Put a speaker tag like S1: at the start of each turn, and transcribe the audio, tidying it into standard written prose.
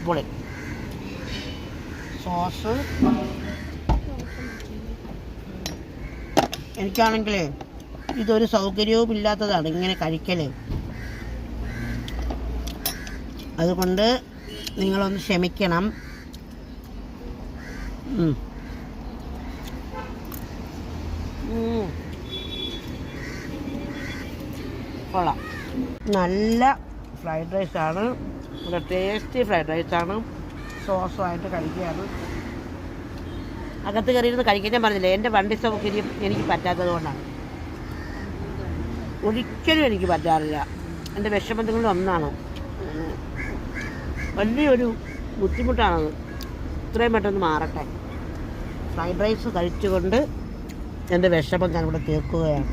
S1: പൊളി സോസ്. എനിക്കാണെങ്കിലേ ഇതൊരു സൗകര്യവും ഇല്ലാത്തതാണ് ഇങ്ങനെ കഴിക്കൽ. അതുകൊണ്ട് നിങ്ങളൊന്ന് ക്ഷമിക്കണം. കൊള്ളാം. നല്ല ഫ്രൈഡ് റൈസാണ്, നല്ല ടേസ്റ്റി ഫ്രൈഡ് റൈസാണ്. സോസുമായിട്ട് കഴിക്കുകയാണ്. അകത്ത് കയറിയിരുന്ന് കഴിക്കാൻ ഞാൻ പറഞ്ഞില്ലേ, എൻ്റെ വണ്ടി സൗകര്യം എനിക്ക് പറ്റാത്തത് കൊണ്ടാണ്. ഒരിക്കലും എനിക്ക് പറ്റാറില്ല. എൻ്റെ വിഷമതകളിൽ ഒന്നാണ്. വലിയൊരു ബുദ്ധിമുട്ടാണത്. ഇത്രയും പെട്ടെന്ന് മാറട്ടെ. ഫ്രൈഡ് റൈസ് കഴിച്ചുകൊണ്ട് എൻ്റെ വിഷമം ഞാനിവിടെ തീർക്കുകയാണ്.